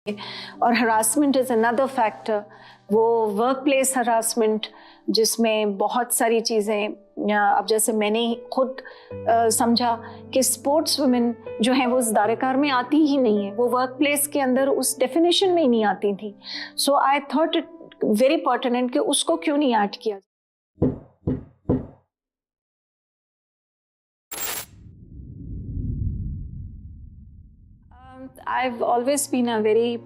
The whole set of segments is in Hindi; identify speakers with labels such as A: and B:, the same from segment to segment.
A: और हरासमेंट इज़ अनदर फैक्टर, वो वर्क प्लेस हरासमेंट जिसमें बहुत सारी चीज़ें, अब जैसे मैंने खुद समझा कि स्पोर्ट्स वुमेन जो हैं वो इस दायरेकार में आती ही नहीं है, वो वर्क प्लेस के अंदर उस डेफिनेशन में ही नहीं आती थी। So I thought it very pertinent कि उसको क्यों नहीं ऐड किया। I've always been a very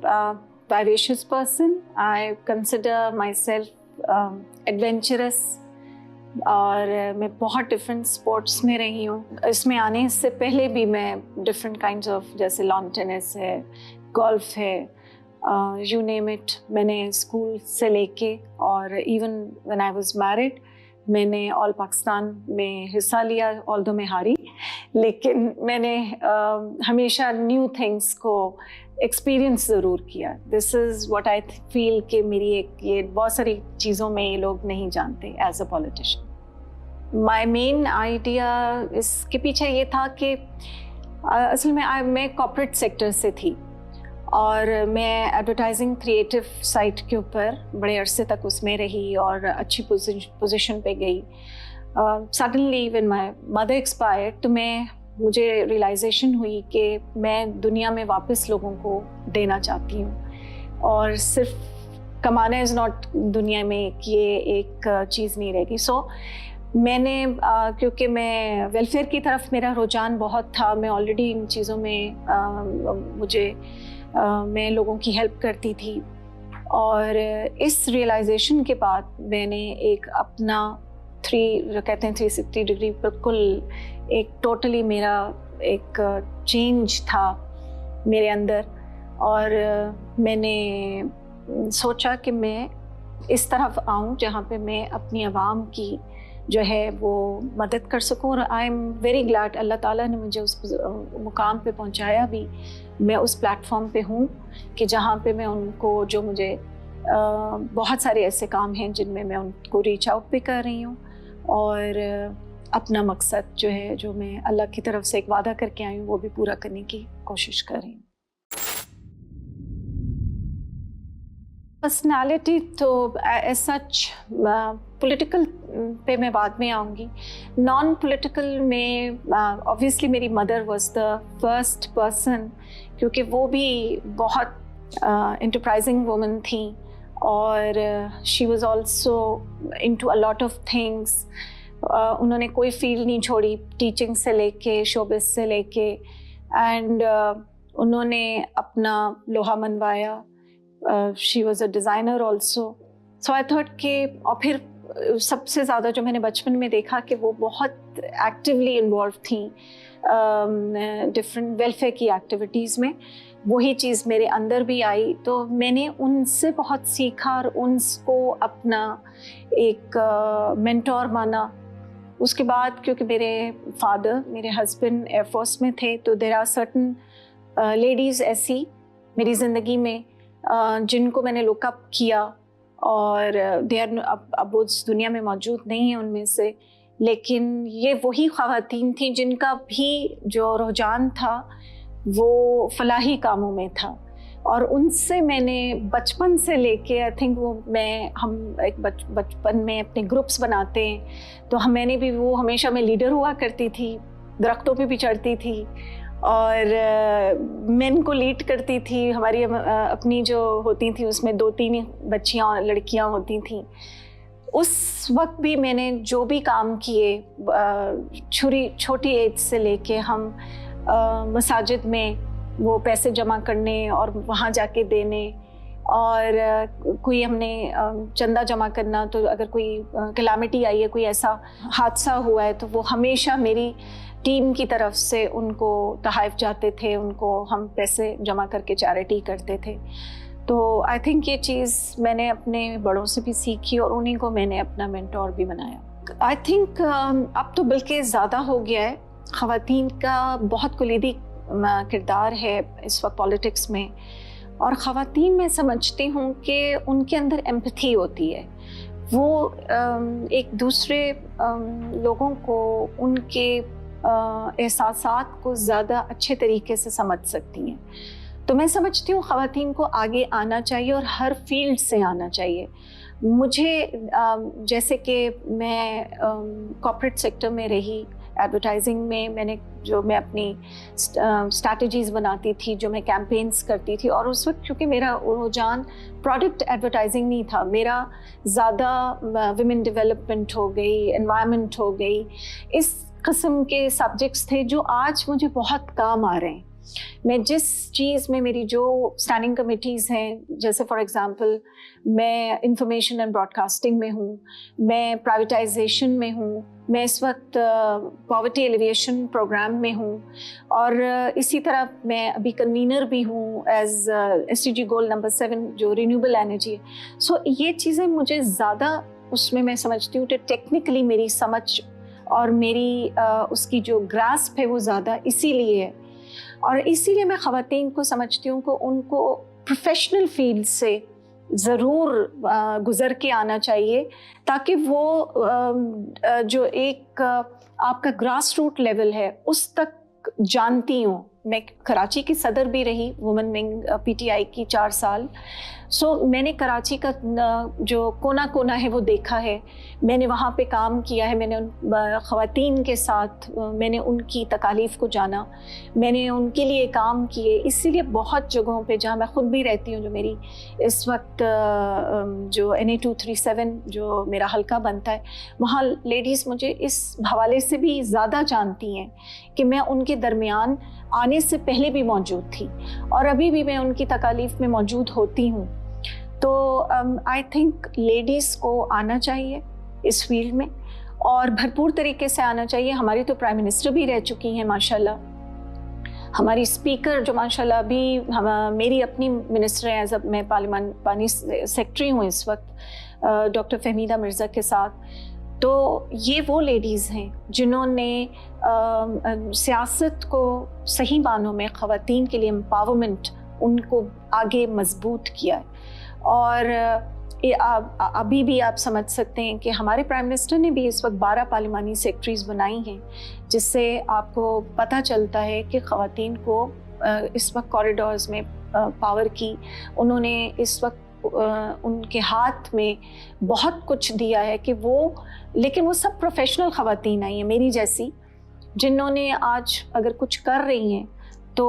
A: vivacious person. I consider myself adventurous और मैं बहुत डिफरेंट स्पोर्ट्स में रही हूँ। इसमें आने से पहले भी मैं डिफरेंट काइंड्स ऑफ, जैसे लॉन टेनिस है, गोल्फ है, यू नेम इट, मैंने स्कूल से लेके और even when I was married मैंने ऑल पाकिस्तान में हिस्सा लिया, ऑल्दो मैं हारी, लेकिन मैंने हमेशा न्यू थिंग्स को एक्सपीरियंस ज़रूर किया। This is what I feel कि मेरी एक ये बहुत सारी चीज़ों में ये लोग नहीं जानते as a politician. My main idea इसके पीछे ये था कि असल में मैं कॉर्पोरेट सेक्टर से थी और मैं एडवर्टाइजिंग क्रिएटिव साइट के ऊपर बड़े अरसे तक उसमें रही और अच्छी पोजीशन पे गई। Suddenly when my mother expired तो मुझे रियलाइजेशन हुई कि मैं दुनिया में वापस लोगों को देना चाहती हूँ और सिर्फ कमाना इज़ नॉट दुनिया में कि ये एक चीज़ नहीं रहेगी। सो मैंने क्योंकि मैं वेलफेयर की तरफ मेरा रुझान बहुत था, मैं ऑलरेडी इन चीज़ों में मैं लोगों की हेल्प करती थी और इस रियलाइजेशन के बाद मैंने एक अपना जो कहते हैं 360 डिग्री, बिल्कुल एक टोटली मेरा एक चेंज था मेरे अंदर और मैंने सोचा कि मैं इस तरफ आऊं जहां पे मैं अपनी आवाम की जो है वो मदद कर सकूं और आई एम वेरी ग्लैड अल्लाह ताला ने मुझे उस मुकाम पे पहुंचाया भी। मैं उस प्लेटफॉर्म पे हूँ कि जहाँ पे मैं उनको, जो मुझे बहुत सारे ऐसे काम हैं जिनमें मैं उनको रीच आउट भी कर रही हूँ और अपना मकसद जो है, जो मैं अल्लाह की तरफ से एक वादा करके आई हूँ, वो भी पूरा करने की कोशिश कर रही हूँ। पर्सनालिटी तो एज सच पॉलिटिकल पे मैं बाद में आऊँगी। नॉन पॉलिटिकल में ऑब्वियसली मेरी mother was the first person, क्योंकि वो भी बहुत एंटरप्राइजिंग वुमन थी और she was also into a lot of things. उन्होंने कोई फील्ड नहीं छोड़ी, टीचिंग से लेके शोबिस से लेके, एंड उन्होंने अपना लोहा मनवाया। She was a designer also. So I thought कि, और फिर सबसे ज़्यादा जो मैंने बचपन में देखा कि वो बहुत एक्टिवली इन्वॉल्व थी डिफरेंट वेलफेयर की एक्टिविटीज़ में, वही चीज़ मेरे अंदर भी आई। तो मैंने उनसे बहुत सीखा और उनको अपना एक मेंटोर माना। उसके बाद क्योंकि मेरे फादर, मेरे हस्बैंड एयरफोर्स में थे, तो देयर आर सर्टन लेडीज़ ऐसी मेरी ज़िंदगी में जिनको मैंने लुकअप किया और देयर अब वो इस दुनिया में मौजूद नहीं है उनमें से, लेकिन ये वही ख़वातीन थी जिनका भी जो रुझान था वो फलाही कामों में था और उनसे मैंने बचपन से लेके आई थिंक हम एक बचपन में अपने ग्रुप्स बनाते हैं, तो मैंने भी वो हमेशा मैं लीडर हुआ करती थी, दरख्तों पे भी चढ़ती थी और मेन को लीड करती थी। हमारी अपनी जो होती थी उसमें 2-3 बच्चियाँ लड़कियाँ होती थीं। उस वक्त भी मैंने जो भी काम किए, छोटी एज से लेके हम मसाजिद में वो पैसे जमा करने और वहाँ जाके देने, और कोई हमने चंदा जमा करना, तो अगर कोई कैलामिटी आई है, कोई ऐसा हादसा हुआ है, तो वो हमेशा मेरी टीम की तरफ से उनको तहाइफ जाते थे, उनको हम पैसे जमा करके चैरिटी करते थे। तो आई थिंक ये चीज़ मैंने अपने बड़ों से भी सीखी और उन्हीं को मैंने अपना मेंटोर भी बनाया। आई थिंक अब तो बल्कि ज़्यादा हो गया है, ख़वातीन का बहुत कुलीदी किरदार है इस वक्त पॉलिटिक्स में, और ख़वातीन मैं समझती हूँ कि उनके अंदर एम्पैथी होती है, वो एक दूसरे लोगों को, उनके एहसासात को ज़्यादा अच्छे तरीके से समझ सकती हैं। तो मैं समझती हूँ ख़वातीन को आगे आना चाहिए और हर फील्ड से आना चाहिए। मुझे जैसे कि मैं कॉर्पोरेट सेक्टर में रही, एडवर्टाइजिंग में मैं अपनी स्ट्रैटेजीज़ बनाती थी, जो मैं कैंपेन्स करती थी, और उस वक्त क्योंकि मेरा रुझान प्रोडक्ट एडवर्टाइजिंग नहीं था, मेरा ज़्यादा विमेन डेवलपमेंट हो गई, एनवायरनमेंट हो गई, इस किस्म के सब्जेक्ट्स थे जो आज मुझे बहुत काम आ रहे हैं। मैं जिस चीज़ में मेरी जो स्टैंडिंग कमेटीज़ हैं, जैसे फॉर एग्ज़ाम्पल मैं इंफॉर्मेशन एंड ब्रॉडकास्टिंग में हूँ, मैं प्राइवेटाइजेशन में हूँ, मैं इस वक्त पॉवर्टी एलिविएशन प्रोग्राम में हूँ, और इसी तरह मैं अभी कन्वीनर भी हूँ एज SDG गोल नंबर 7 जो रिन्यूएबल एनर्जी है। सो ये चीज़ें मुझे ज़्यादा उसमें मैं समझती हूँ कि टेक्निकली मेरी समझ और मेरी उसकी जो ग्रास्प है वो ज़्यादा इसीलिए है, और इसीलिए मैं ख़वातीन को समझती हूँ कि उनको प्रोफेशनल फील्ड से ज़रूर गुज़र के आना चाहिए, ताकि वो जो एक आपका ग्रास रूट लेवल है उस तक जानती हूँ। मैं कराची की सदर भी रही, वुमेन विंग PTI की 4 साल। सो मैंने कराची का जो कोना कोना है वो देखा है, मैंने वहाँ पे काम किया है, मैंने उन ख़वातीन के साथ मैंने उनकी तकालीफ़ को जाना, मैंने उनके लिए काम किए। इसीलिए बहुत जगहों पे जहाँ मैं ख़ुद भी रहती हूँ, जो मेरी इस वक्त जो NA 237 जो मेरा हल्का बनता है, वहाँ लेडीज़ मुझे इस हवाले से भी ज़्यादा जानती हैं कि मैं उनके दरमियान आने से पहले भी मौजूद थी और अभी भी मैं उनकी तकालीफ़ में मौजूद होती हूँ। तो आई थिंक लेडीज़ को आना चाहिए इस फील्ड में, और भरपूर तरीके से आना चाहिए। हमारी तो प्राइम मिनिस्टर भी रह चुकी हैं माशाल्लाह, हमारी स्पीकर जो माशाल्लाह अभी मेरी अपनी मिनिस्टर हैं, एज मैं पानी सेक्रेटरी हूँ इस वक्त डॉक्टर फहमीदा मिर्ज़ा के साथ। तो ये वो लेडीज़ हैं जिन्होंने सियासत को सही मानों में ख़वातीन के लिए एम्पावरमेंट उनको आगे मजबूत किया है। और अभी भी आप समझ सकते हैं कि हमारे प्राइम मिनिस्टर ने भी इस वक्त 12 पार्लिमानी सेक्रेटरीज़ बनाई हैं, जिससे आपको पता चलता है कि ख़वातीन को इस वक्त कॉरिडोर्स में पावर की उन्होंने इस वक्त उनके हाथ में बहुत कुछ दिया है कि वो, लेकिन वो सब प्रोफेशनल ख़वातीन आई हैं मेरी जैसी, जिन्होंने आज अगर कुछ कर रही हैं तो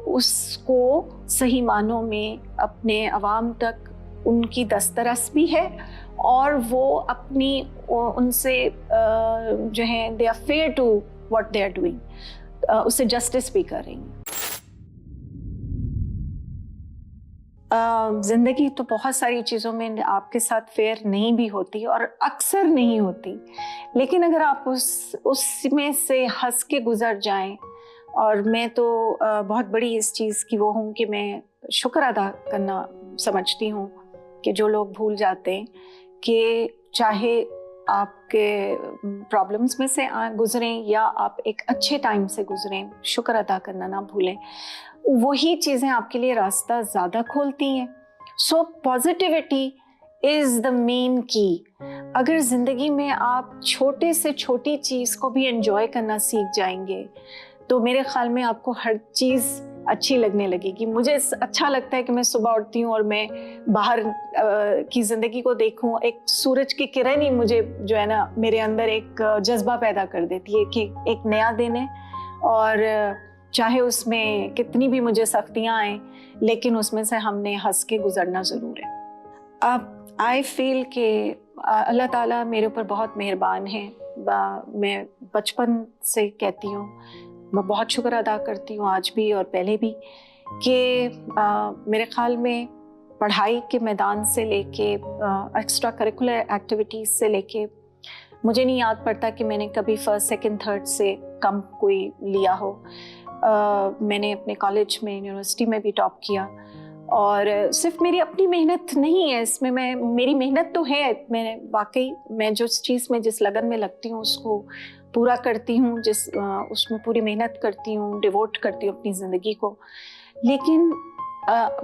A: उसको सही मानों में अपने अवाम तक उनकी दस्तरस भी है, और वो अपनी उनसे जो है they are fair to what they are doing, उससे जस्टिस भी कर रही हैं। ज़िंदगी तो बहुत सारी चीज़ों में आपके साथ फेयर नहीं भी होती और अक्सर नहीं होती, लेकिन अगर आप उसमें से हंस के गुज़र जाएं, और मैं तो बहुत बड़ी इस चीज़ की वो हूँ कि मैं शुक्र अदा करना समझती हूँ कि जो लोग भूल जाते हैं कि चाहे आपके प्रॉब्लम्स में से गुज़रें या आप एक अच्छे टाइम से गुज़रें, शुक्र अदा करना ना भूलें। वही चीज़ें आपके लिए रास्ता ज़्यादा खोलती हैं। सो पॉजिटिविटी इज़ द मेन की। अगर ज़िंदगी में आप छोटे से छोटी चीज़ को भी एंजॉय करना सीख जाएंगे तो मेरे ख्याल में आपको हर चीज़ अच्छी लगने लगेगी। मुझे अच्छा लगता है कि मैं सुबह उठती हूँ और मैं बाहर की ज़िंदगी को देखूँ, एक सूरज की किरण ही मुझे जो है ना मेरे अंदर एक जज्बा पैदा कर देती है कि एक नया दिन है, और चाहे उसमें कितनी भी मुझे सख्तियाँ आएँ, लेकिन उसमें से हमने हंस के गुजरना ज़रूर है। अब आई फील कि अल्लाह ताला मेरे ऊपर बहुत मेहरबान है। मैं बचपन से कहती हूँ, मैं बहुत शुक्र अदा करती हूँ आज भी और पहले भी, कि मेरे ख़्याल में पढ़ाई के मैदान से लेके एक्स्ट्रा करिकुलर एक्टिविटीज़ से लेके मुझे नहीं याद पड़ता कि मैंने कभी फर्स्ट सेकंड थर्ड से कम कोई लिया हो। मैंने अपने कॉलेज में, यूनिवर्सिटी में भी टॉप किया, और सिर्फ मेरी अपनी मेहनत नहीं है इसमें, मेरी मेहनत तो है, मैंने वाकई मैं जिस चीज़ में जिस लगन में लगती हूँ उसको पूरा करती हूँ, उसमें पूरी मेहनत करती हूँ, डिवोट करती हूँ अपनी ज़िंदगी को। लेकिन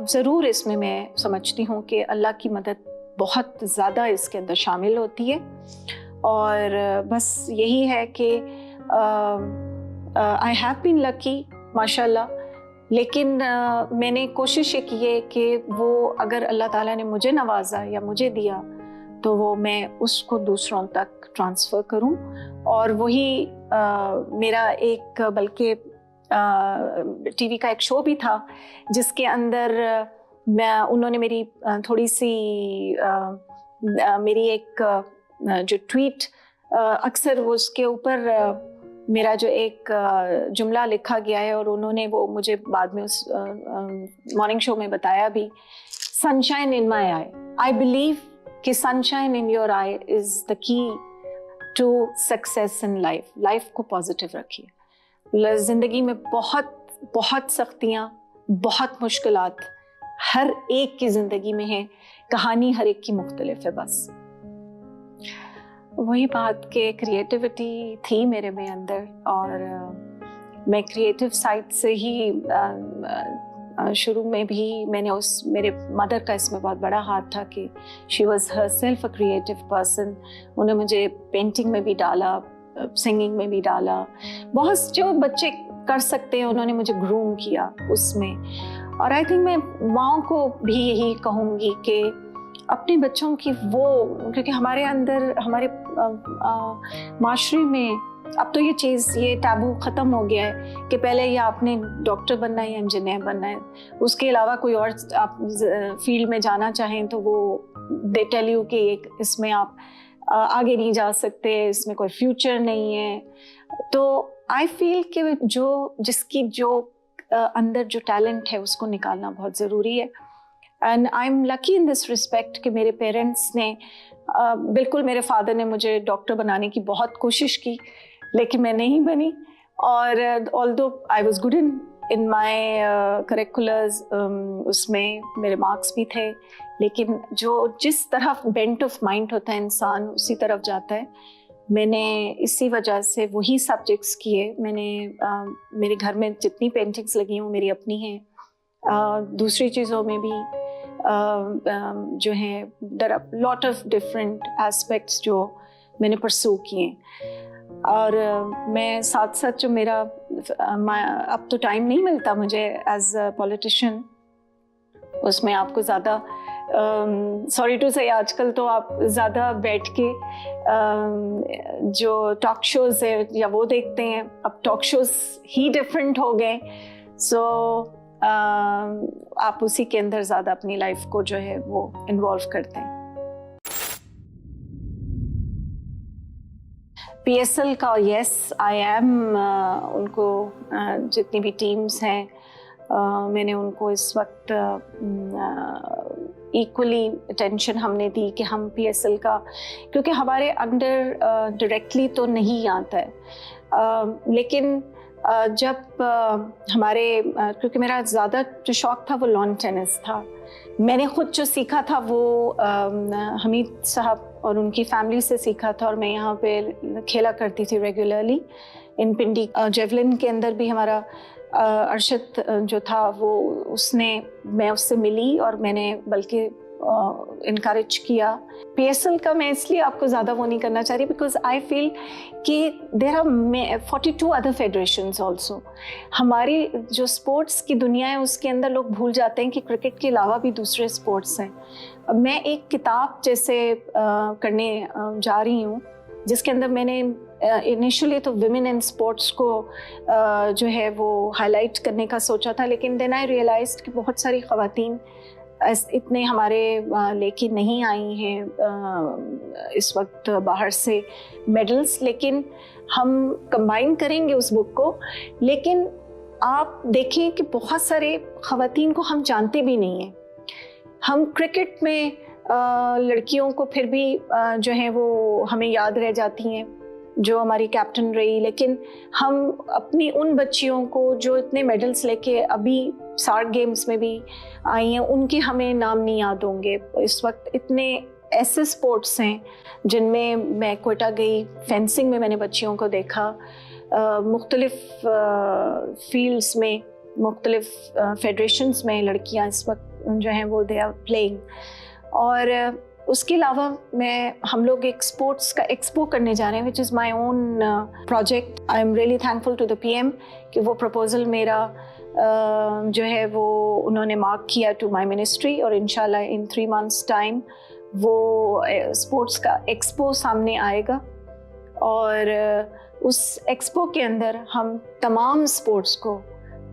A: ज़रूर इसमें मैं समझती हूँ कि अल्लाह की मदद बहुत ज़्यादा इसके अंदर शामिल होती है, और बस यही है कि आई हैव बीन लकी माशाल्लाह लेकिन मैंने कोशिश ये की है कि वो अगर अल्लाह ताला ने मुझे नवाजा या मुझे दिया तो वो मैं उसको दूसरों तक ट्रांसफ़र करूं। और वही मेरा एक बल्कि टीवी का एक शो भी था जिसके अंदर उन्होंने मेरी थोड़ी सी मेरी एक जो ट्वीट अक्सर वो उसके ऊपर मेरा जो एक जुमला लिखा गया है और उन्होंने वो मुझे बाद में उस मॉर्निंग शो में बताया भी, sunshine in my eye. I believe कि sunshine in your eye is the key to success in life. Life को पॉजिटिव रखिए। ज़िंदगी में बहुत बहुत सख्तियाँ, बहुत मुश्किलात हर एक की ज़िंदगी में है, कहानी हर एक की मुख्तलिफ है। बस वही बात के क्रिएटिविटी थी मेरे में अंदर और मैं क्रिएटिव साइड से ही शुरू में भी मैंने मेरे मदर का इसमें बहुत बड़ा हाथ था कि she was her self a creative person. उन्होंने मुझे पेंटिंग में भी डाला, सिंगिंग में भी डाला, बहुत जो बच्चे कर सकते हैं उन्होंने मुझे ग्रूम किया उसमें। और आई थिंक मैं माँ को भी यही कहूँगी कि अपने बच्चों की वो, क्योंकि हमारे अंदर हमारे माशरे में अब तो ये चीज़, ये टैबू ख़त्म हो गया है कि पहले या आपने डॉक्टर बनना है या इंजीनियर बनना है, उसके अलावा कोई और आप फील्ड में जाना चाहें तो वो दे टेल यू कि एक इसमें आप आगे नहीं जा सकते, इसमें कोई फ्यूचर नहीं है। तो आई फील कि जिसकी जो अंदर जो टैलेंट है उसको निकालना बहुत ज़रूरी है। And I am lucky in this respect कि मेरे पेरेंट्स ने बिल्कुल, मेरे फादर ने मुझे डॉक्टर बनाने की बहुत कोशिश की लेकिन मैं नहीं बनी। और although I was good in my curriculars, उसमें मेरे मार्क्स भी थे, लेकिन जिस तरफ बेंट ऑफ माइंड होता है इंसान उसी तरफ जाता है। मैंने इसी वजह से वही सब्जेक्ट्स किए। मैंने मेरे घर में जितनी पेंटिंग्स लगी हैं वो मेरी अपनी हैं। दूसरी चीज़ों में भी जो है there are lot of different aspects जो मैंने परस्यू किए। और मैं साथ साथ जो मेरा अब तो टाइम नहीं मिलता मुझे एज अ पॉलिटिशियन, उसमें आपको ज़्यादा सॉरी टू से आजकल तो आप ज़्यादा बैठ के जो टॉक शोज़ है या वो देखते हैं। अब टॉक शोज़ ही डिफरेंट हो गए, सो आप उसी के अंदर ज़्यादा अपनी लाइफ को जो है वो इन्वॉल्व करते हैं। PSL का यस आई एम, उनको जितनी भी टीम्स हैं मैंने उनको इस वक्त इक्वली अटेंशन हमने दी कि हम PSL का, क्योंकि हमारे अंडर डायरेक्टली तो नहीं आता है, लेकिन जब हमारे क्योंकि मेरा ज़्यादा जो शौक़ था वो लॉन टेनिस था। मैंने ख़ुद जो सीखा था वो हमीद साहब और उनकी फैमिली से सीखा था और मैं यहाँ पे खेला करती थी रेगुलरली इन पिंडी। जेवलिन के अंदर भी हमारा अरशद जो था वो मैं उससे मिली और मैंने बल्कि इनकरेज किया। PSL का मैं इसलिए आपको ज़्यादा वो नहीं करना चाह रही बिकॉज आई फील कि there are 42 other federations also. हमारी जो स्पोर्ट्स की दुनिया है उसके अंदर लोग भूल जाते हैं कि क्रिकेट के अलावा भी दूसरे स्पोर्ट्स हैं। मैं एक किताब जैसे करने जा रही हूँ जिसके अंदर मैंने इनिशियली तो विमेन इन स्पोर्ट्स को जो है वो हाईलाइट करने का सोचा था, लेकिन देन आई रियलाइज्ड कि बहुत सारी ख़वातीन इतने हमारे लेके नहीं आई हैं इस वक्त बाहर से मेडल्स, लेकिन हम कंबाइन करेंगे उस बुक को। लेकिन आप देखें कि बहुत सारे ख़वातीन को हम जानते भी नहीं हैं। हम क्रिकेट में लड़कियों को फिर भी जो है वो हमें याद रह जाती हैं जो हमारी कैप्टन रही, लेकिन हम अपनी उन बच्चियों को जो इतने मेडल्स लेके अभी सार्क गेम्स में भी आई हैं उनके हमें नाम नहीं याद होंगे। इस वक्त इतने ऐसे स्पोर्ट्स हैं जिनमें मैं कोयटा गई, फेंसिंग में मैंने बच्चियों को देखा, मुख्तलिफ फील्ड्स में मुख्तलिफ फेडरेशंस में लड़कियां इस वक्त जो हैं वो दे आर प्लेइंग। और उसके अलावा हम लोग एक स्पोर्ट्स का एक्सपो करने जा रहे हैं which is my own project. I am really thankful to the PM कि वो प्रपोज़ल मेरा जो है वो उन्होंने मार्क किया टू माय मिनिस्ट्री, और इंशाल्लाह इन 3 months टाइम वो स्पोर्ट्स का एक्सपो सामने आएगा। और उस एक्सपो के अंदर हम तमाम स्पोर्ट्स को,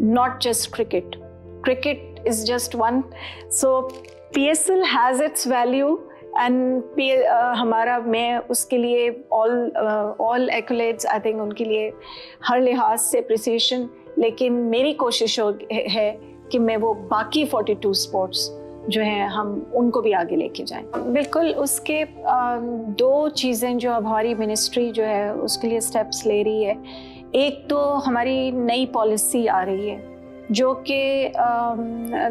A: not just cricket is just one, so PSL has its value and हमारा, मैं उसके लिए ऑल एक्युलेट्स आई थिंक उनके लिए हर लिहाज से अप्रिसिएशन, लेकिन मेरी कोशिश है कि मैं वो बाकी 42 स्पोर्ट्स जो हैं हम उनको भी आगे लेके जाएं। बिल्कुल, उसके 2 चीज़ें जो अब हमारी मिनिस्ट्री जो है उसके लिए स्टेप्स ले रही है। एक तो हमारी नई पॉलिसी आ रही है जो कि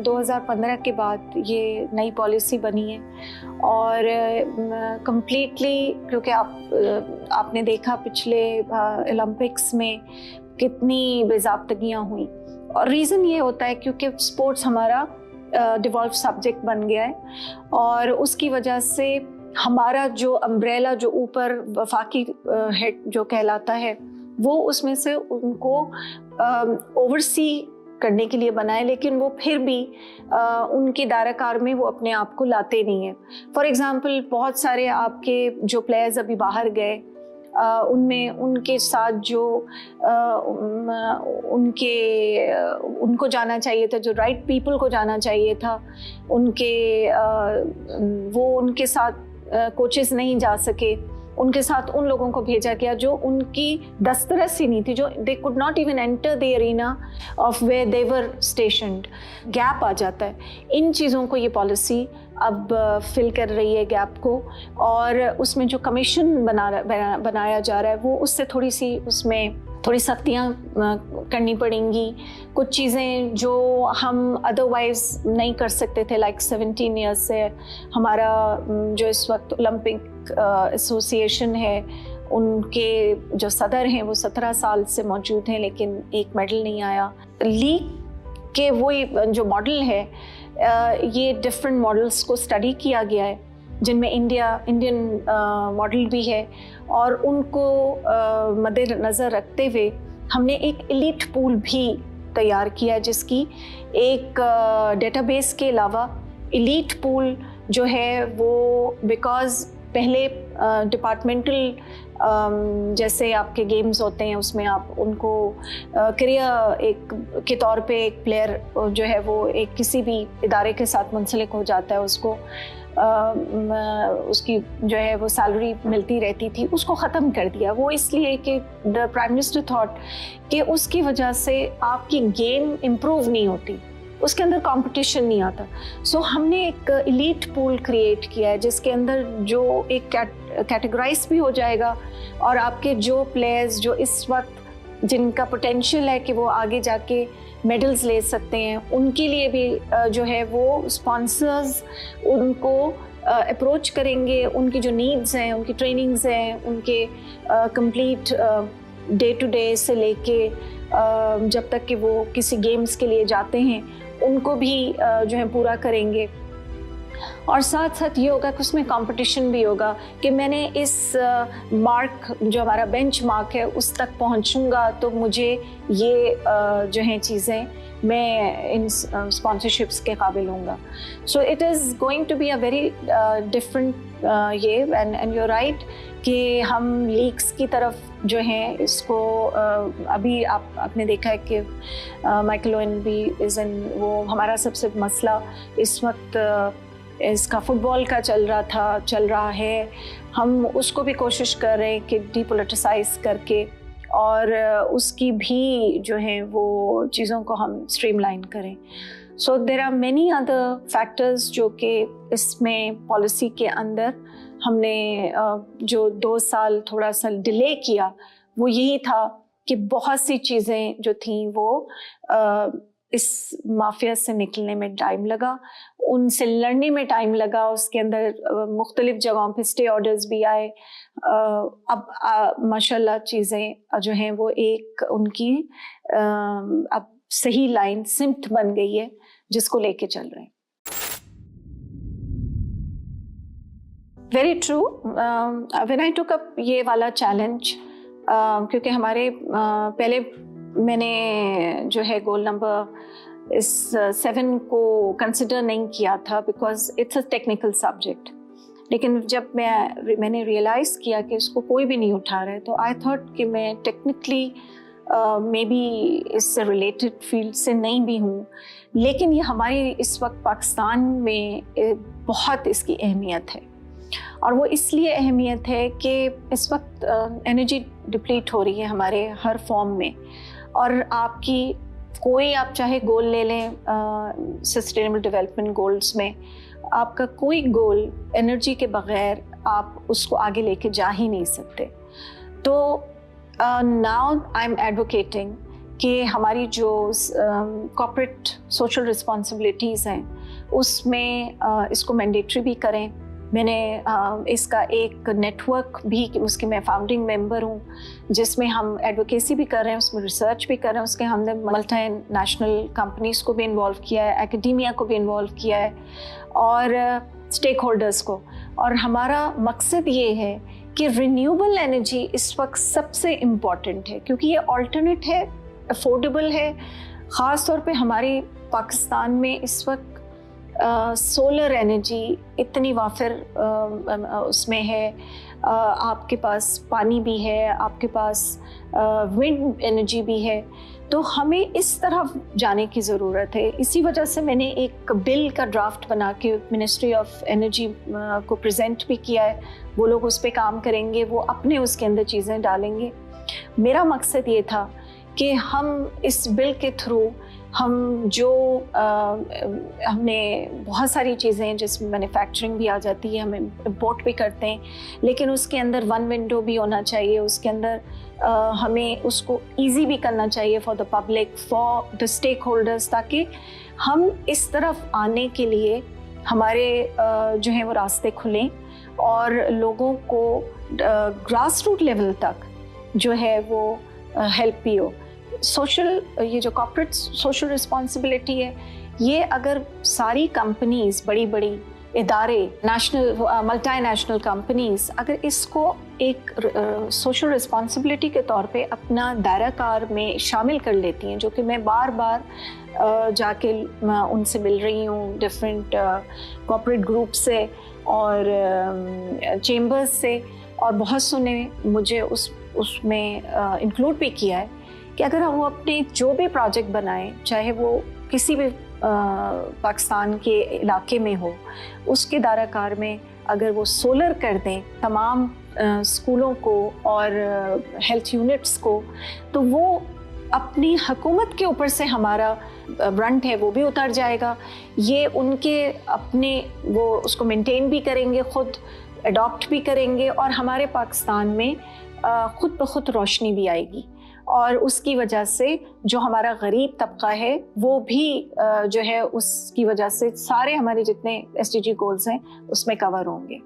A: 2015 के बाद ये नई पॉलिसी बनी है, और कम्प्लीटली, क्योंकि आपने देखा पिछले ओलंपिक्स में कितनी बेज़ाब्तगियाँ हुई, और रीज़न ये होता है क्योंकि स्पोर्ट्स हमारा डिवॉल्व सब्जेक्ट बन गया है, और उसकी वजह से हमारा जो अम्ब्रेला जो ऊपर वफाकी हेड जो कहलाता है वो उसमें से उनको ओवरसी करने के लिए बनाए, लेकिन वो फिर भी उनके दायराकार में वो अपने आप को लाते नहीं हैं। फॉर एग्ज़ाम्पल, बहुत सारे आपके जो प्लेयर्स अभी बाहर गए, उनमें उनके साथ जो उनको जाना चाहिए था, जो राइट पीपल को जाना चाहिए था, वो उनके साथ कोचेस नहीं जा सके, उनके साथ उन लोगों को भेजा गया जो उनकी दस्तरस ही नहीं थी, जो they could not even enter the arena of where they were stationed. Gap आ जाता है। इन चीज़ों को ये पॉलिसी अब फिल कर रही है, गैप को, और उसमें जो कमीशन बनाया जा रहा है वो उससे उसमें थोड़ी सख्तियाँ करनी पड़ेंगी। कुछ चीज़ें जो हम अदरवाइज़ नहीं कर सकते थे, लाइक 17 ईयर्स से हमारा जो इस वक्त ओलंपिक एसोसिएशन है, उनके जो सदर हैं वो 17 साल से मौजूद हैं, लेकिन एक मेडल नहीं आया। लीग के वो जो मॉडल है, ये डिफरेंट मॉडल्स को स्टडी किया गया है, जिनमें इंडियन मॉडल भी है, और उनको मद्देनज़र रखते हुए हमने एक एलीट पूल भी तैयार किया, जिसकी एक डेटाबेस के अलावा एलीट पूल जो है वो, बिकॉज़ पहले डिपार्टमेंटल जैसे आपके गेम्स होते हैं उसमें आप उनको करियर एक के तौर पे एक प्लेयर जो है वो एक किसी भी इदारे के साथ मुंसलिक हो जाता है, उसको उसकी जो है वो सैलरी मिलती रहती थी, उसको ख़त्म कर दिया। वो इसलिए कि द प्राइम मिनिस्टर थॉट कि उसकी वजह से आपकी गेम इम्प्रूव नहीं होती, उसके अंदर कंपटीशन नहीं आता। सो हमने एक एलीट पूल क्रिएट किया है जिसके अंदर जो एक कैटेगराइज भी हो जाएगा, और आपके जो प्लेयर्स जो इस वक्त जिनका पोटेंशियल है कि वो आगे जाके मेडल्स ले सकते हैं, उनके लिए भी जो है वो स्पॉन्सर्स उनको अप्रोच करेंगे, उनकी जो नीड्स हैं, उनकी ट्रेनिंग्स हैं, उनके कंप्लीट डे टू डे से लेके जब तक कि वो किसी गेम्स के लिए जाते हैं उनको भी जो है पूरा करेंगे। और साथ साथ ये होगा कि उसमें कंपटीशन भी होगा कि मैंने इस मार्क जो हमारा बेंच मार्क है उस तक पहुंचूंगा तो मुझे ये जो हैं चीज़ें मैं इन स्पॉन्सरशिप्स के काबिल होऊंगा। So it is going to be a very different year and you right कि हम लीग्स की तरफ जो हैं इसको अभी आपने देखा है कि माइकल ओवन भी इज़ इन, वो हमारा सबसे मसला इस वक्त इसका फुटबॉल का चल रहा है, हम उसको भी कोशिश कर रहे हैं कि डीपोलिटिसाइज करके और उसकी भी जो है वो चीज़ों को हम स्ट्रीमलाइन करें। So there are many other factors जो कि इसमें पॉलिसी के अंदर हमने जो 2 साल थोड़ा सा डिले किया वो यही था कि बहुत सी चीज़ें जो थीं वो इस माफिया से निकलने में टाइम लगा, उनसे लड़ने में टाइम लगा, उसके अंदर मुख्तलिफ जगहों पे स्टे ऑर्डर्स भी आए। अब माशाल्लाह चीज़ें जो हैं वो एक उनकी अब सही लाइन सिम्ट बन गई है जिसको लेके चल रहे हैं। Very true, when I took up ये वाला चैलेंज, क्योंकि हमारे पहले मैंने जो है गोल नंबर इस 7 को कंसिडर नहीं किया था because it's a technical subject. लेकिन जब मैंने रियलाइज़ किया कि इसको कोई भी नहीं उठा रहा है, तो आई थॉट कि मैं टेक्निकली मे बी इससे रिलेटेड फील्ड से नहीं भी हूँ, लेकिन ये हमारी इस वक्त पाकिस्तान में बहुत इसकी अहमियत है। और वो इसलिए अहमियत है कि इस वक्त एनर्जी डिप्लीट हो रही है हमारे हर फॉर्म में, और आपकी कोई आप चाहे गोल ले लें सस्टेनेबल डेवलपमेंट गोल्स में, आपका कोई गोल एनर्जी के बगैर आप उसको आगे लेके जा ही नहीं सकते। तो नाउ आई एम एडवोकेटिंग कि हमारी जो कॉर्पोरेट सोशल रिस्पॉन्सिबिलिटीज़ हैं उसमें इसको मैंडेटरी भी करें। मैंने इसका एक नेटवर्क भी, उसकी मैं फाउंडिंग मेंबर हूँ, जिसमें हम एडवोकेसी भी कर रहे हैं, उसमें रिसर्च भी कर रहे हैं। उसके हमने मल्टी नेशनल कंपनीज़ को भी इन्वॉल्व किया है, एकेडेमिया को भी इन्वॉल्व किया है, और स्टेक होल्डर्स को। और हमारा मकसद ये है कि रिन्यूएबल एनर्जी इस वक्त सबसे इम्पॉर्टेंट है, क्योंकि ये ऑल्टरनेट है, अफोर्डेबल है। ख़ास तौर पे हमारे पाकिस्तान में इस वक्त सोलर एनर्जी इतनी वाफिर उसमें है, आपके पास पानी भी है, आपके पास विंड एनर्जी भी है। तो हमें इस तरफ जाने की ज़रूरत है। इसी वजह से मैंने एक बिल का ड्राफ्ट बना के मिनिस्ट्री ऑफ एनर्जी को प्रेजेंट भी किया है। वो लोग उस पर काम करेंगे, वो अपने उसके अंदर चीज़ें डालेंगे। मेरा मकसद ये था कि हम इस बिल के थ्रू हम जो हमने बहुत सारी चीज़ें जिसमें मैन्युफैक्चरिंग भी आ जाती है, हम इम्पोर्ट भी करते हैं, लेकिन उसके अंदर वन विंडो भी होना चाहिए। उसके अंदर हमें उसको इजी भी करना चाहिए for the public, for the stakeholders, ताकि हम इस तरफ आने के लिए हमारे जो है वो रास्ते खुलें और लोगों को ग्रास रूट लेवल तक जो है वो हेल्प भी हो। सोशल, ये जो कॉर्पोरेट सोशल रिस्पॉन्सिबिलिटी है, ये अगर सारी कंपनीज, बड़ी बड़ी इदारे, नेशनल मल्टी नेशनल कंपनीज अगर इसको एक सोशल रिस्पॉन्सिबिलिटी के तौर पे अपना दायरा कार में शामिल कर लेती हैं, जो कि मैं बार बार जाके उनसे मिल रही हूँ, डिफरेंट कॉर्पोरेट ग्रुप से और चेम्बर्स से, और बहुत सुने मुझे उसमें इंक्लूड भी किया है कि अगर वो अपने जो भी प्रोजेक्ट बनाएं, चाहे वो किसी भी पाकिस्तान के इलाके में हो, उसके दायराकार में अगर वो सोलर कर दें तमाम स्कूलों को और हेल्थ यूनिट्स को, तो वो अपनी हुकूमत के ऊपर से हमारा ब्रंट है वो भी उतर जाएगा। ये उनके अपने वो उसको मेंटेन भी करेंगे, खुद अडॉप्ट भी करेंगे, और हमारे पाकिस्तान में खुद ब खुद रोशनी भी आएगी। और उसकी वजह से जो हमारा गरीब तबका है वो भी जो है उसकी वजह से सारे हमारे जितने SDG गोल्स हैं उसमें कवर होंगे।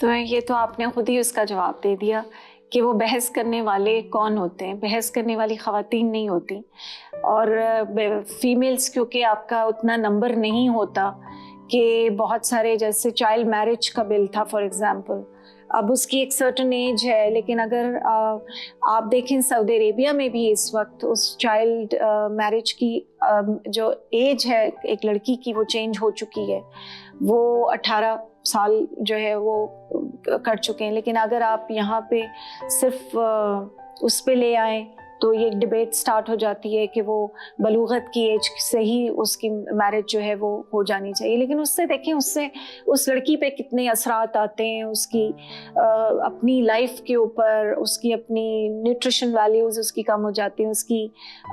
A: तो ये तो आपने खुद ही उसका जवाब दे दिया कि वो बहस करने वाले कौन होते हैं। बहस करने वाली ख़वातीन नहीं होती, और फीमेल्स क्योंकि आपका उतना नंबर नहीं होता कि बहुत सारे, जैसे चाइल्ड मैरिज का बिल था फॉर एग्ज़ाम्पल, अब उसकी एक सर्टन एज है, लेकिन अगर आप देखें सऊदी अरेबिया में भी इस वक्त उस चाइल्ड मैरिज की जो एज है एक लड़की की वो चेंज हो चुकी है, वो 18 साल जो है वो कर चुके हैं। लेकिन अगर आप यहाँ पे सिर्फ उस पे ले आएँ तो ये डिबेट स्टार्ट हो जाती है कि वो बलूगत की एज से ही उसकी मैरिज जो है वो हो जानी चाहिए। लेकिन उससे देखें, उससे उस लड़की पे कितने असरात आते हैं, उसकी अपनी लाइफ के ऊपर, उसकी अपनी न्यूट्रिशन वैल्यूज़ उसकी कम हो जाती हैं, उसकी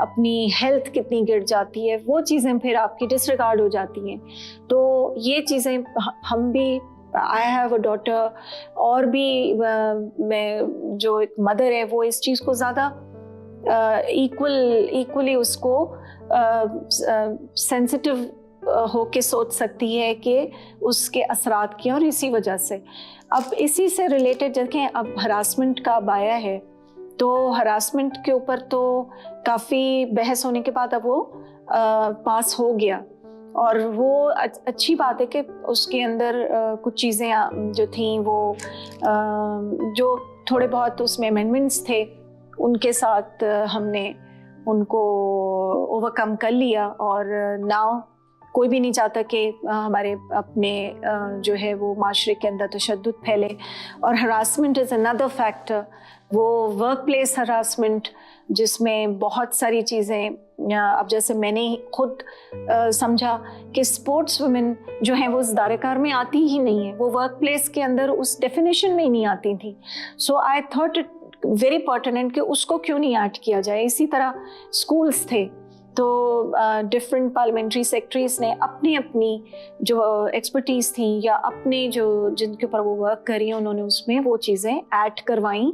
A: अपनी हेल्थ कितनी गिर जाती है, वो चीज़ें फिर आपकी डिसरिगार्ड हो जाती हैं। तो ये चीज़ें हम भी, आई हैव अ डॉटर, और भी मैं जो एक मदर है वो इस चीज़ को ज़्यादा इक्वली उसको सेंसिटिव होके सोच सकती है कि उसके असरात क्या। और इसी वजह से अब इसी से रिलेटेड देखें, अब हरासमेंट का अब आया है, तो हरासमेंट के ऊपर तो काफ़ी बहस होने के बाद अब वो पास हो गया, और वो अच्छी बात है कि उसके अंदर कुछ चीज़ें जो थीं वो जो थोड़े बहुत उसमें अमेंडमेंट्स थे, उनके साथ हमने उनको ओवरकम कर लिया। और नाउ कोई भी नहीं चाहता कि हमारे अपने जो है वो माशरे के अंदर तशद्दुद फैले। और हरासमेंट इज़ अनदर फैक्टर, वो वर्क प्लेस हरासमेंट, जिसमें बहुत सारी चीज़ें, अब जैसे मैंने खुद समझा कि स्पोर्ट्स वुमेन जो हैं वो इस दायरेकार में आती ही नहीं है, वो वर्क प्लेस के अंदर उस डेफिनेशन में ही नहीं आती थी। So I thought it very pertinent कि उसको क्यों नहीं ऐड किया जाए। इसी तरह स्कूल्स थे, तो डिफरेंट पार्लियामेंट्री सेक्रेटरीज ने अपनी अपनी जो एक्सपर्टीज़ थी या अपने जो जिनके ऊपर वो वर्क करी, उन्होंने उसमें वो चीज़ें ऐड करवाई।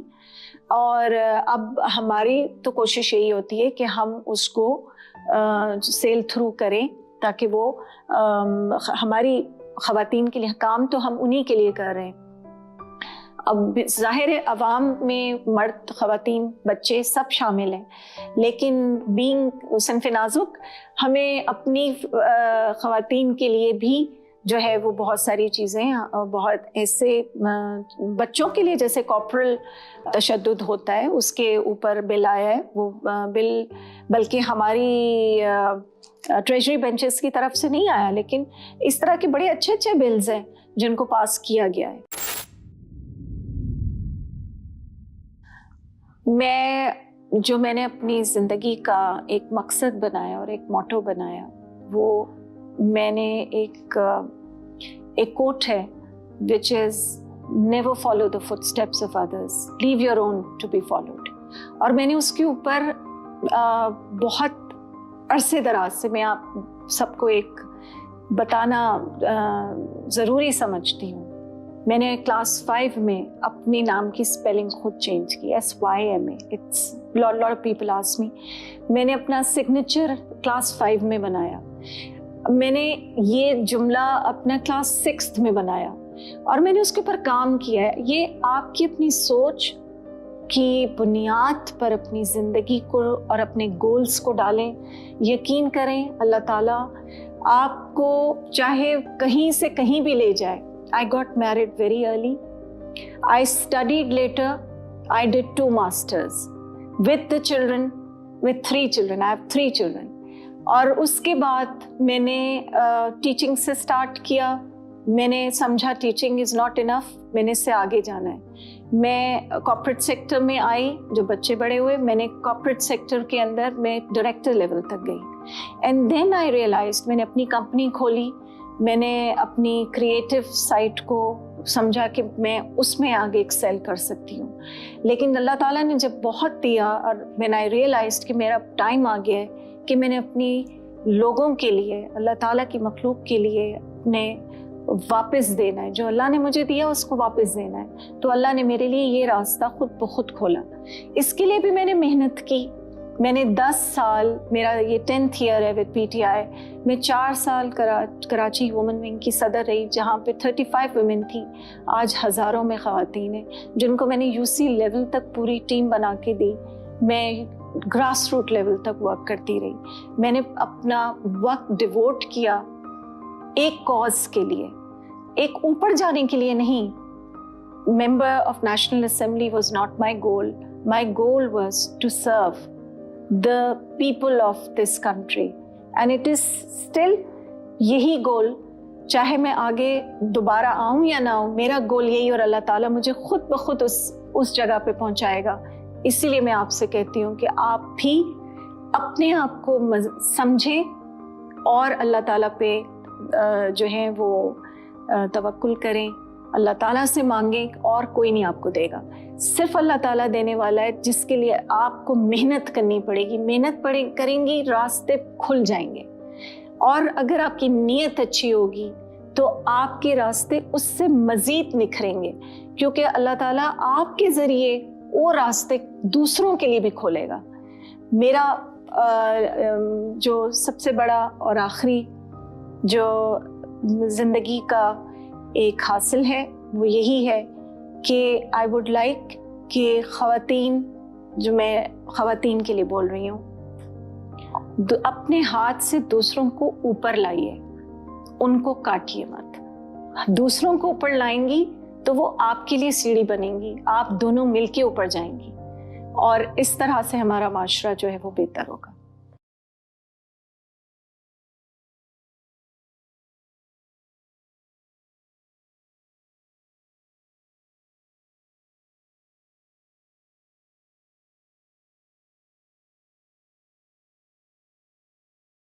A: और अब हमारी तो कोशिश यही होती है कि हम उसको सेल थ्रू करें, ताकि वो हमारी ख़वातीन के लिए, काम तो हम उन्हीं के लिए कर रहे हैं। अब ज़ाहिर है अवाम में मर्द, ख़वातीन, बच्चे सब शामिल हैं, लेकिन बीइंग सिनफ़ नाज़ुक हमें अपनी ख़वातीन के लिए भी जो है वो बहुत सारी चीज़ें, बहुत ऐसे बच्चों के लिए जैसे कॉर्पोरल तशद्दुद होता है उसके ऊपर बिल आया है। वो बिल बल्कि हमारी ट्रेजरी बेंचेस की तरफ से नहीं आया, लेकिन इस तरह के बड़े अच्छे अच्छे बिल्स हैं जिनको पास किया गया है। मैंने अपनी ज़िंदगी का एक मकसद बनाया और एक मोटो बनाया, वो मैंने एक कोट है which is never follow the footsteps of others, leave your own to be followed. और मैंने उसके ऊपर बहुत अरसे दराज से, मैं आप सबको एक बताना ज़रूरी समझती हूँ। मैंने क्लास 5 में अपने नाम की स्पेलिंग खुद चेंज की, SYMA। It's lot of people ask me. मैंने अपना सिग्नेचर क्लास 5 में बनाया। मैंने ये जुमला अपना क्लास 6th में बनाया और मैंने उसके ऊपर काम किया है। ये आपकी अपनी सोच की बुनियाद पर अपनी ज़िंदगी को और अपने गोल्स को डालें। यकीन करें अल्लाह ताला आपको चाहे कहीं से कहीं भी ले जाए। I got married very early. I studied later. I did 2 masters with the children, with 3 children. I have 3 children. और उसके बाद मैंने टीचिंग से स्टार्ट किया। मैंने समझा टीचिंग इज़ नॉट इनफ, मैंने इससे आगे जाना है। मैं कॉर्पोरेट सेक्टर में आई। जो बच्चे बड़े हुए, मैंने कॉर्पोरेट सेक्टर के अंदर मैं डायरेक्टर लेवल तक गई। एंड देन आई रियलाइज्ड, मैंने अपनी कंपनी खोली। मैंने अपनी क्रिएटिव साइट को समझा कि मैं उसमें आगे एक्सेल कर सकती हूँ। लेकिन अल्लाह ताला ने जब बहुत दिया और मैंने आई रियलाइज्ड कि मेरा टाइम आ गया है कि मैंने अपनी लोगों के लिए, अल्लाह ताला की मखलूक के लिए अपने वापस देना है। जो अल्लाह ने मुझे दिया उसको वापस देना है। तो अल्लाह ने मेरे लिए ये रास्ता खुद ब खुद खोला। इसके लिए भी मैंने मेहनत की। मैंने 10 साल, मेरा ये 10th ईयर है विद PTI। मैं 4 साल कराची वुमेन विंग की सदर रही, जहाँ पे 35 वुमेन थी। आज हज़ारों में ख़वातीन हैं जिनको मैंने UC लेवल तक पूरी टीम बना के दी। मैं ग्रास रूट लेवल तक वर्क करती रही। मैंने अपना वक्त डिवोट किया एक कॉज के लिए, एक ऊपर जाने के लिए नहीं। Member of national assembly was not my goal. My goal was to serve the people of this country and it is still यही गोल। चाहे मैं आगे दोबारा आऊँ या ना आऊँ, मेरा गोल यही, और अल्लाह ताला मुझे खुद ब खुद उस जगह पे पहुँचाएगा। इसीलिए मैं आपसे कहती हूँ कि आप भी अपने आप को समझें और अल्लाह ताला पे जो है वो तवक्कुल करें, अल्लाह ताला से मांगें, और कोई नहीं आपको देगा। सिर्फ अल्लाह ताला देने वाला है, जिसके लिए आपको मेहनत करनी पड़ेगी। मेहनत करेंगी, रास्ते खुल जाएंगे। और अगर आपकी नीयत अच्छी होगी तो आपके रास्ते उससे मज़ीद निखरेंगे, क्योंकि अल्लाह ताला आपके ज़रिए वो रास्ते दूसरों के लिए भी खोलेगा। मेरा जो सबसे बड़ा और आखिरी जो ज़िंदगी का एक हासिल है वो यही है कि आई वुड लाइक कि ख़वातीन, जो मैं ख़वातीन के लिए बोल रही हूँ, अपने हाथ से दूसरों को ऊपर लाइए, उनको काटिए मत। दूसरों को ऊपर लाएंगी तो वो आपके लिए सीढ़ी बनेंगी, आप दोनों मिलके ऊपर जाएंगी और इस तरह से हमारा माशरा जो है वो बेहतर होगा।